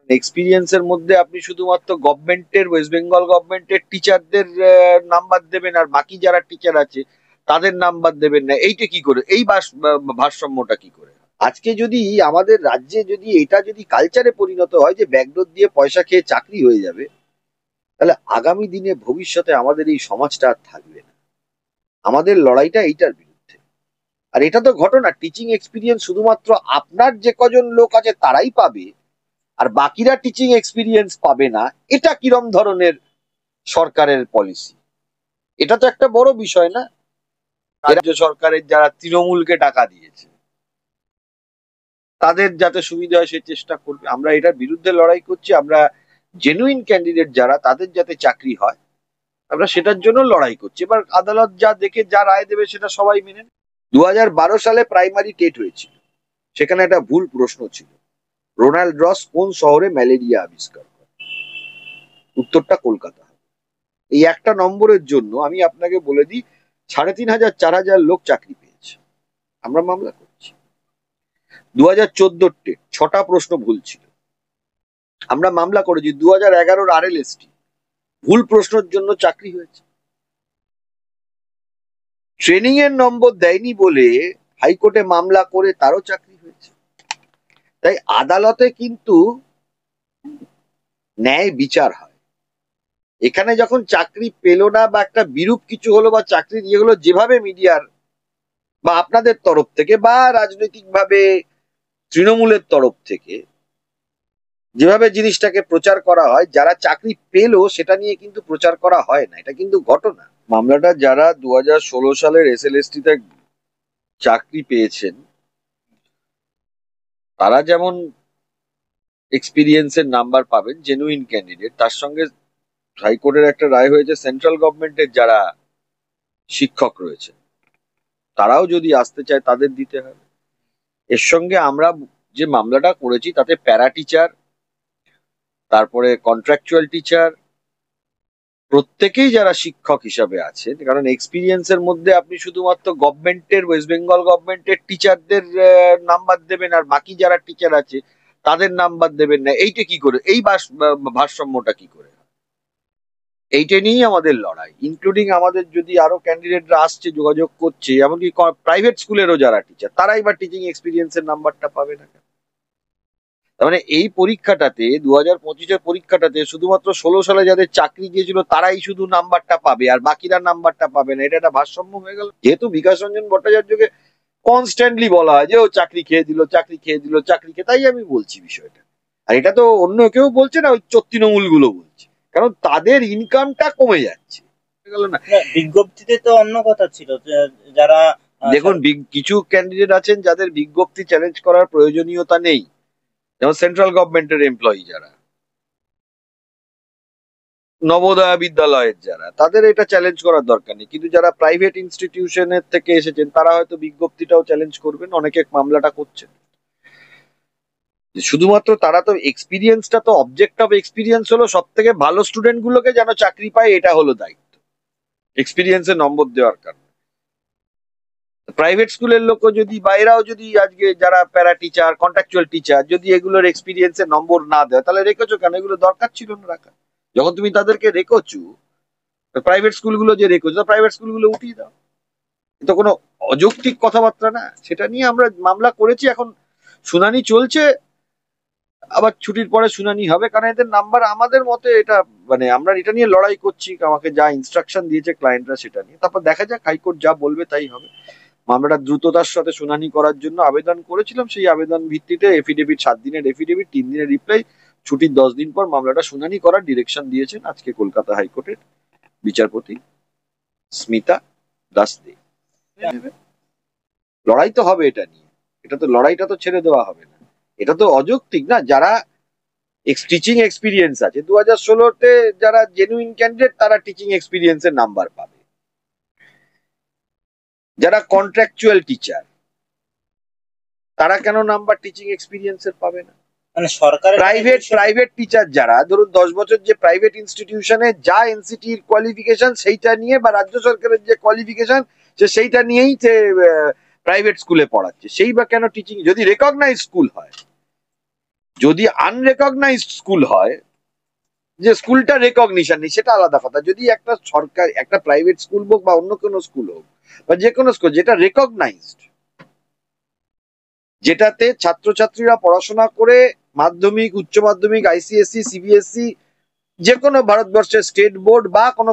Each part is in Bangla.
এক্সপিরিয়েন্সের মধ্যে আপনি শুধুমাত্র গভর্নমেন্টের, ওয়েস্ট বেঙ্গল গভর্নমেন্টের টিচারদের নাম্বার দেবেন, আর বাকি যারা টিচার আছে তাদের নাম্বার দেবেন না। এইটা কি করে, এই ভারসাম্যটা কি করে? আজকে যদি আমাদের রাজ্যে যদি এটা যদি কালচারে পরিণত হয় যে ব্যাকডোর দিয়ে পয়সা খেয়ে চাকরি হয়ে যাবে, তাহলে আগামী দিনে ভবিষ্যতে আমাদের এই সমাজটা আর থাকবে না। আমাদের লড়াইটা এইটার বিরুদ্ধে। আর এটা তো ঘটনা, টিচিং এক্সপিরিয়েন্স শুধুমাত্র আপনার যে কজন লোক আছে তারাই পাবে, আর বাকিরা টিচিং এক্সপিরিয়েন্স পাবে না। এটা কিরম ধরনের সরকারের পলিসি? এটা তো একটা বড় বিষয় না? রাজ্য সরকারের যারা তৃণমূলকে টাকা দিয়েছে তাদের যাতে সুবিধা হয় সে চেষ্টা করবে। আমরা এটার বিরুদ্ধে লড়াই করছি। আমরা জেনুইন ক্যান্ডিডেট যারা, তাদের যাতে চাকরি হয়, আমরা সেটার জন্য লড়াই করছি। এবার আদালত যা দেখে যা রায় দেবে সেটা সবাই মেনে নেবে। 2012 সালে প্রাইমারি টেট হয়েছিল, সেখানে একটা ভুল প্রশ্ন ছিল, রোনাল্ড রস কোন শহরে ম্যালেরিয়া আবিষ্কার করে? উত্তরটা কলকাতা। এই একটা নম্বরের জন্য আমি আপনাকে বলে দিই 3500 4000 লোক চাকরি পেয়েছে। আমরা মামলা করছি। 2014 টেট 6টা প্রশ্ন ভুল ছিল, আমরা মামলা করেছি। 2011 RLST ভুল প্রশ্নের জন্য চাকরি হয়েছে। ট্রেনিং এর নম্বর দেয়নি বলে হাইকোর্টে মামলা করে তারও চাকরি হয়েছে। তাই আদালতে কিন্তু ন্যায় বিচার হয়। এখানে যখন চাকরি পেল না বা একটা বিরূপ কিছু হলো বা চাকরি দিয়ে হলো, যেভাবে মিডিয়ার বা আপনাদের তরফ থেকে বা রাজনৈতিক ভাবে তৃণমূলের তরফ থেকে যেভাবে জিনিসটাকে প্রচার করা হয়, যারা চাকরি পেলো সেটা নিয়ে কিন্তু প্রচার করা হয় না। এটা কিন্তু ঘটনা। মামলাটা যারা 2016 সালের SLST তে চাকরি পেয়েছেন তারা যেমন এক্সপিরিয়েন্সের নাম্বার পাবেন, জেনুইন ক্যান্ডিডেট, তার সঙ্গে হাইকোর্টের একটা রায় হয়েছে সেন্ট্রাল গভর্নমেন্টের যারা শিক্ষক রয়েছে তারাও যদি আসতে চায় তাদের দিতে হবে। এর সঙ্গে আমরা যে মামলাটা করেছি তাতে প্যারা টিচার, তারপরে কন্ট্রাকচুয়াল টিচার, প্রত্যেকেই যারা শিক্ষক হিসাবে আছেন, কারণ এক্সপিরিয়েন্সের মধ্যে আপনি শুধুমাত্র গভর্নমেন্টের, ওয়েস্ট বেঙ্গল গভর্নমেন্টের টিচারদের নাম্বার দেবেন, আর বাকি যারা টিচার আছে তাদের নাম্বার দেবেন না। এইটা কি করে, এই ভারসাম্যটা কি করে? এইটা নিয়েই আমাদের লড়াই। ইনক্লুডিং আমাদের যদি আরো ক্যান্ডিডেটরা আসছে, যোগাযোগ করছে, এমনকি প্রাইভেট স্কুলেরও যারা টিচার, তারাই বা টিচিং এক্সপিরিয়েন্সের নাম্বারটা পাবে না। তার মানে এই পরীক্ষাটাতে 2025-এর পরীক্ষাটাতে শুধুমাত্র 16 সালে যাদের চাকরি গিয়েছিল তারাই শুধু নাম্বারটা পাবে, আর বাকিরা নাম্বারটা পাবে না। এটা একটা ভারসাম্য হয়ে গেল। যেহেতু বিকাশ রঞ্জন ভট্টাচার্যকে কনস্ট্যান্টলি বলা হয় যে ও চাকরি খেয়ে দিল, চাকরি খেয়ে দিল, চাকরি খেয়ে, তাই আমি বলছি বিষয়টা। আর এটা তো অন্য কেউ বলছে না, ওই তৃণমূল গুলো বলছে, কারণ তাদের ইনকামটা কমে যাচ্ছে। না, বিজ্ঞপ্তিতে তো অন্য কথা ছিল, যারা দেখুন কিছু ক্যান্ডিডেট আছেন যাদের বিজ্ঞপ্তি চ্যালেঞ্জ করার প্রয়োজনীয়তা নেই, যেমন সেন্ট্রাল গভর্নমেন্টের এমপ্লয়ি যারা, নবোদয় বিদ্যালয়ের যারা, তাদের এটা চ্যালেঞ্জ করার দরকার নেই। কিন্তু যারা প্রাইভেট ইনস্টিটিউশনের থেকে এসেছেন তারা হয়তো বিজ্ঞপ্তিটাও চ্যালেঞ্জ করবেন, অনেকে মামলাটা করছেন। শুধুমাত্র তারা তো এক্সপিরিয়েন্সটা তো অবজেক্ট অফ এক্সপিরিয়েন্স হলো সব থেকে ভালো স্টুডেন্ট গুলোকে যেন চাকরি পায়, এটা হলো দায়িত্ব এক্সপিরিয়েন্সের নম্বর দেওয়ার কারণে। প্রাইভেট স্কুলের লোকও যদি বা এরাও যদি আজকে যারা প্যারা টিচার, কন্ট্রাকচুয়াল টিচার, যদি এগুলোর এক্সপিরিয়েন্সের নম্বর না দেয় তাহলে রেখেছো কেন? এগুলো দরকার ছিল না রাখা। যখন তুমি তাদেরকে রেখেছো, প্রাইভেট স্কুলগুলো যে রেখেছো, প্রাইভেট স্কুলগুলো উঠিয়ে দাও। এটা কোনো অযৌক্তিক কথাবার্তা না। সেটা নিয়ে আমরা মামলা করেছি, এখন শুনানি চলছে, আবার ছুটির পরে শুনানি হবে। কারণ এদের নাম্বার আমাদের মতে এটা, মানে আমরা এটা নিয়ে লড়াই করছি, আমাকে যা ইনস্ট্রাকশন দিয়েছে ক্লায়েন্টরা সেটা নিয়ে। তারপর দেখা যাক, হাইকোর্ট যা বলবে তাই হবে। মামলাটা দ্রুততার সাথে শুনানি করার জন্য আবেদন করেছিলাম, সেই আবেদন ভিত্তিতে এফিডেভিট 7 দিনের এফিডেভিট, 3 দিনের রিপ্লাই, ছুটির 10 দিন পর মামলাটা শুনানি করার ডিরেকশন দিয়েছেন আজকে কলকাতা হাইকোর্টের বিচারপতি স্মিতা দাস দে। লড়াই তো হবে এটা নিয়ে, এটা তো লড়াইটা তো ছেড়ে দেওয়া হবে না। এটা তো অযৌক্তিক না। যারা টিচিং এক্সপিরিয়েন্স আছে 2016-তে, যারা জেনুইন ক্যান্ডিডেট তারা টিচিং এক্সপিরিয়েন্সের নাম্বার পাবে। যারা কন্ট্রাকচুয়াল টিচার তারা কেন নাম্বার টিচিং এক্সপিরিয়েন্সের পাবে না? মানে সরকারের প্রাইভেট টিচার যারা ধরুন 10 বছর যে প্রাইভেট ইনস্টিটিউশনে যা এনসিটির কোয়ালিফিকেশন সেইটা নিয়ে, বা রাজ্য সরকারের যে কোয়ালিফিকেশন সেইটা নিয়েই প্রাইভেট স্কুলে পড়াচ্ছে, সেই বা কেন টিচিং, যদি রেকগনাইজ স্কুল হয় যদি আনরেকগনাইজড স্কুল হয়, যে স্কুলটা রেকগনিশন নেই, সেটা আলাদা কথা। যদি একটা সরকার, একটা প্রাইভেট স্কুল হোক বা অন্য কোনো স্কুল হোক বা যে কোনো স্কুল যেটা রেকগনাইজড, যেটাতে ছাত্রছাত্রীরা পড়াশোনা করে মাধ্যমিক, উচ্চ মাধ্যমিক, আইসিএসসি, সিবিএসসি, যে কোনো ভারতবর্ষের স্টেট বোর্ড বা কোনো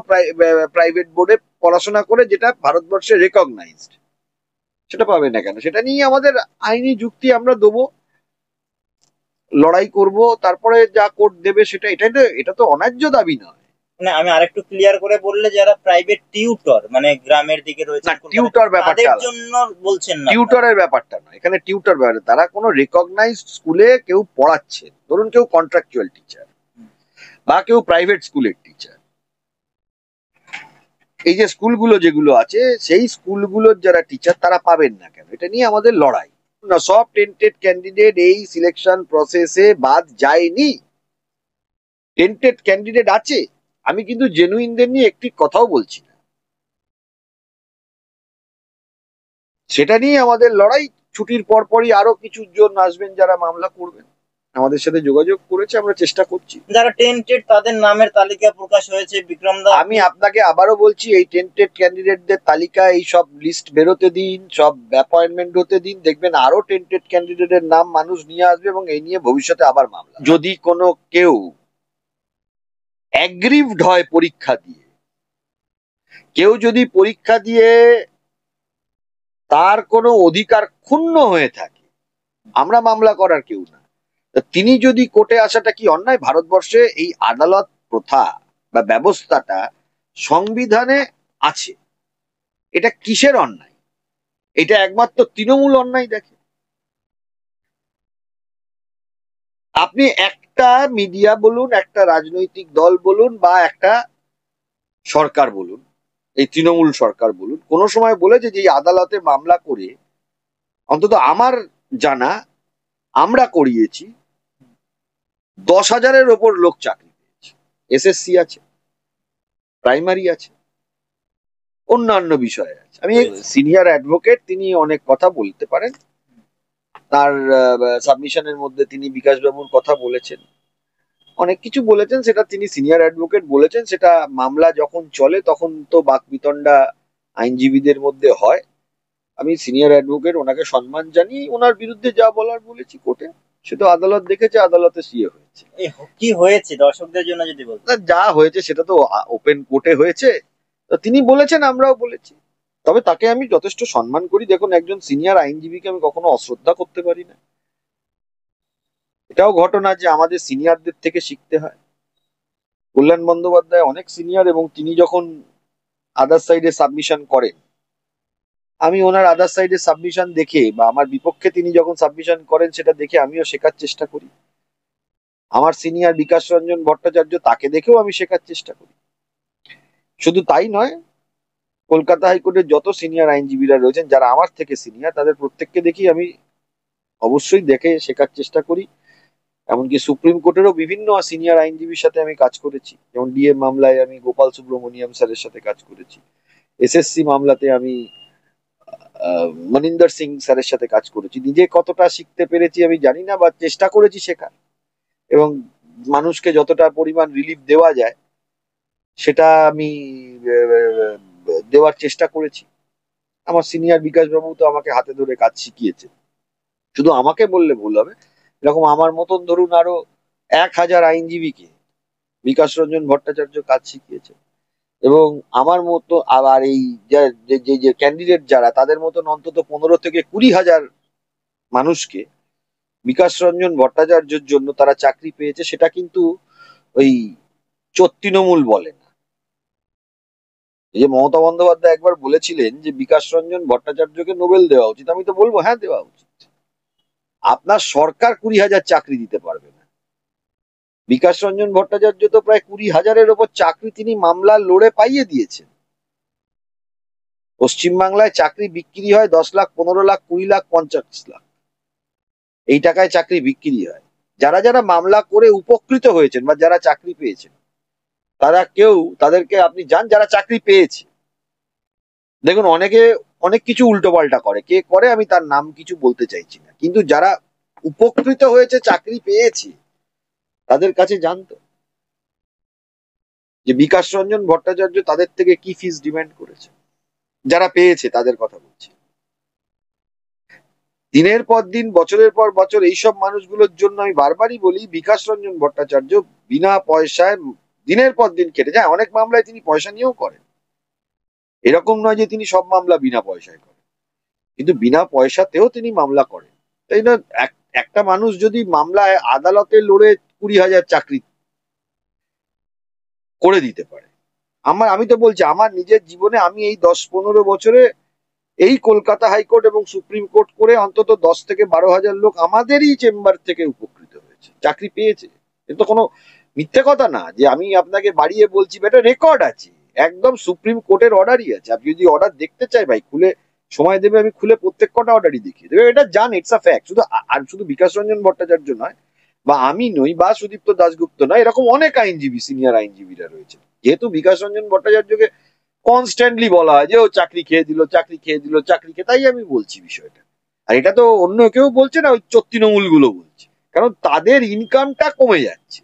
প্রাইভেট বোর্ডে পড়াশোনা করে, যেটা ভারতবর্ষে রেকগনাইজড, সেটা পাবে না কেন? সেটা নিয়ে আমাদের আইনি যুক্তি আমরা দেবো, লড়াই করব, তারপরে যা কোর্ট দেবে সেটা। এটা তো অন্যায্য দাবি নয়। মানে আমি আরেকটু ক্লিয়ার করে বললে, যারা প্রাইভেট টিউটর মানে গ্রামের দিকে রয়েছে, না, টিউটর ব্যাপারটা তাদের আলাদা। জন্য বলছেন না? টিউটরের ব্যাপারটা নয়, এখানে টিউটর ব্যাপার, তারা কোনো রেকগনাইজড স্কুলে কেউ পড়াচ্ছে, ধরুন কেউ কন্ট্রাকচুয়াল টিচার বা কেউ প্রাইভেট স্কুলের টিচার, এই যে স্কুলগুলো যেগুলো আছে, সেই স্কুলগুলোর যারা টিচার তারা পাবেন না কেন? এটা নিয়ে আমাদের লড়াই। না, সব টেন্টেড ক্যান্ডিডেট এই সিলেকশন প্রসেসে বাদ যায়নি। টেন্টেড ক্যান্ডিডেট আছে, আমি কিন্তু জেনুইনদের নিয়ে একটি কথাও বলছি না। সেটা নিয়ে আমাদের লড়াই। ছুটির পরপরই আরো কিছু জন আসবেন যারা মামলা করবেন, আমাদের সাথে যোগাযোগ করেছে, আমরা চেষ্টা করছি। যারা টেন্টেড তাদের নামের তালিকা প্রকাশ হয়েছে, বিক্রম দা। আমি আপনাকে আবারও বলছি, এই টেন্টেড ক্যান্ডিডেটদের তালিকা, এই সব লিস্ট বেরোতে দিন, সব অ্যাপয়েন্টমেন্ট হতে দিন, দেখবেন আরো টেন্টেড ক্যান্ডিডেটের নাম মানুষ নিয়ে আসবে এবং এই নিয়ে ভবিষ্যতে আবার মামলা। যদি কোনো কেউ অ্যাগ্রিভড হয় পরীক্ষা দিয়ে, কেউ যদি পরীক্ষা দিয়ে তার কোনো অধিকার ক্ষুণ্ণ হয়ে থাকে, আমরা মামলা করার কেউ না। তিনি যদি কোর্টে আসাটা কি অন্যায়? ভারতবর্ষে এই আদালত প্রথা বা ব্যবস্থাটা সংবিধানে আছে, এটা কিসের অন্যায়? এটা একমাত্র তৃণমূল অন্যায় দেখে। আপনি একটা মিডিয়া বলুন, একটা রাজনৈতিক দল বলুন বা একটা সরকার বলুন, এই তৃণমূল সরকার বলুন, কোন সময় বলেছে যে এই আদালতে মামলা করে, অন্তত আমার জানা, আমরা করিয়েছি 10,000-এর ওপর লোক চাকরি পেয়েছে। এসএসসি আছে, প্রাইমারি আছে, অন্যান্য বিষয়ে আছে। আমি সিনিয়র অ্যাডভোকেট, তিনি অনেক কথা বলতে পারেন। তার সাবমিশনের মধ্যে তিনি বিকাশ বাবুর কথা বলেছেন, অনেক কিছু বলেছেন, সেটা তিনি সিনিয়র অ্যাডভোকেট বলেছেন। সেটা মামলা যখন চলে তখন তো বাকবিতণ্ডা আইনজীবীদের মধ্যে হয়। আমি সিনিয়র অ্যাডভোকেট, ওনাকে সম্মান জানিয়ে ওনার বিরুদ্ধে যা বলার বলেছি কোর্টে, সে তো আদালত দেখেছে, আদালতে সিয়ে হয়েছে। কি হয়েছে দর্শকদের জন্য যদি বলতে? যা হয়েছে সেটা তো ওপেন কোর্টে হয়েছে, তো তিনি বলেছেন, আমরাও বলেছি। তবে তাকে আমি যথেষ্ট সম্মান করি। দেখুন, একজন সিনিয়র আইনজীবীকে আমি কখনো অশ্রদ্ধা করতে পারি না। এটাও ঘটনা যে আমাদের সিনিয়রদের থেকে শিখতে হয়। কল্যাণ বন্দ্যোপাধ্যায় অনেক সিনিয়র, এবং তিনি যখন আদার সাইডে সাবমিশন করেন, আমি ওনার আদার সাইডে সাবমিশন দেখে বা আমার বিপক্ষে তিনি যখন সাবমিশন করেন সেটা দেখে আমিও শেখার চেষ্টা করি। আমার সিনিয়র বিকাশ রঞ্জন ভট্টাচার্য, তাকে দেখেও আমি শেখার চেষ্টা করি। শুধু তাই নয়, কলকাতা হাইকোর্টের যত সিনিয়র আইনজীবীরা রয়েছেন যারা আমার থেকে সিনিয়র, তাদের প্রত্যেককে দেখি আমি অবশ্যই দেখে শেখার চেষ্টা করি। এমনকি সুপ্রিম কোর্টেরও বিভিন্ন সিনিয়র আইনজীবীর সাথে আমি কাজ করেছি। যেমন ডিএ মামলায় আমি গোপাল সুব্রমণিয়াম স্যারের সাথে কাজ করেছি, এসএসসি মামলাতে আমি মনিন্দর সিং স্যারের সাথে কাজ করেছি। নিজে কতটা শিখতে পেরেছি আমি জানি না, বা চেষ্টা করেছি শেখার, এবং মানুষকে যতটা পরিমাণ রিলিফ দেওয়া যায় সেটা আমি দেওয়ার চেষ্টা করেছি। আমার সিনিয়র বিকাশ বাবু তো আমাকে হাতে ধরে কাজ শিখিয়েছে। শুধু আমাকে বললে ভুল হবে, এরকম আমার মতন ধরুন আরো 1,000 আইনজীবীকে বিকাশ রঞ্জন ভট্টাচার্য কাজ শিখিয়েছে। এবং আমার মতো আবার এই যে ক্যান্ডিডেট যারা, তাদের মতন অন্তত 15 থেকে 20,000 মানুষকে বিকাশ রঞ্জন ভট্টাচার্যের জন্য তারা চাকরি পেয়েছে। সেটা কিন্তু ওই তৃণমূল বলে না। এই যে মমতা বন্দ্যোপাধ্যায় একবার বলেছিলেন যে বিকাশ রঞ্জন ভট্টাচার্যকে নোবেল দেওয়া উচিত, আমি তো বলবো হ্যাঁ, দেওয়া উচিত। আপনার সরকার 20,000 চাকরি দিতে পারবে না। বিকাশ রঞ্জন ভট্টাচার্য তো প্রায় 20,000-এর ওপর চাকরি তিনি মামলা লড়ে পাইয়ে দিয়েছেন। পশ্চিমবাংলায় চাকরি বিক্রি হয় 10 লাখ, 15 লাখ, 20 লাখ, 50 লাখ, এই টাকায় চাকরি বিক্রি হয়। যারা যারা মামলা করে উপকৃত হয়েছেন বা যারা চাকরি পেয়েছেন, তারা কেউ, তাদেরকে আপনি যান যারা চাকরি পেয়েছে, দেখুন অনেকে অনেক কিছু উল্টো পাল্টা করে, কে করে আমি তার নাম কিছু বলতে চাইছি না, কিন্তু যারা উপকৃত হয়েছে, চাকরি পেয়েছে, তাদের কাছে জানতো যে বিকাশ রঞ্জন ভট্টাচার্য তাদের থেকে কি ফিস ডিমান্ড করেছে, যারা পেয়েছে তাদের কথা বলছি। দিনের পর দিন, বছরের পর বছর এইসব মানুষগুলোর জন্য আমি বারবারই বলি, বিকাশ রঞ্জন ভট্টাচার্য বিনা পয়সায় দিনের পর দিন কেটে যায়। অনেক মামলায় তিনি পয়সা নিয়েও করেন, এরকম নয় যে তিনি সব মামলা বিনা পয়সায় করেন, কিন্তু বিনা পয়সাতেও তিনি মামলা করেন। তাই না? একটা মানুষ যদি মামলায় আদালতে লড়ে 20,000 চাকরি করে দিতে পারে, আমি তো বলছি আমার নিজের জীবনে আমি এই 10-15 বছরে এই কলকাতা হাইকোর্ট এবং সুপ্রিম কোর্ট করে অন্তত 10 থেকে 12,000 লোক আমাদেরই চেম্বার থেকে উপকৃত হয়েছে, চাকরি পেয়েছে। এটা তো কোনো মিথ্যে কথা না যে আমি আপনাকে বাড়িয়ে বলছি, এটা রেকর্ড আছে, একদম সুপ্রিম কোর্টের অর্ডারই আছে। আপনি যদি অর্ডার দেখতে চাই ভাই, খুলে সময় দেবে, আমি খুলে প্রত্যেক কটা অর্ডারই দেখিয়ে দেবে। এটা জান, ইটস আ ফ্যাক্ট। শুধু বিকাশ রঞ্জন ভট্টাচার্য নয়, বা আমি নই, বা সুদীপ্ত দাশগুপ্ত নয়, এরকম অনেক আইনজীবী, সিনিয়র আইনজীবীরা রয়েছে। যেহেতু বিকাশ রঞ্জন ভট্টাচার্যকে কনস্ট্যান্টলি বলা হয় যে ও চাকরি খেয়ে দিল, চাকরি খেয়ে দিল, চাকরি খেয়ে, তাই আমি বলছি বিষয়টা। আর এটা তো অন্য কেউ বলছে না, ওই তৃণমূল গুলো বলছে, কারণ তাদের ইনকামটা কমে যাচ্ছে।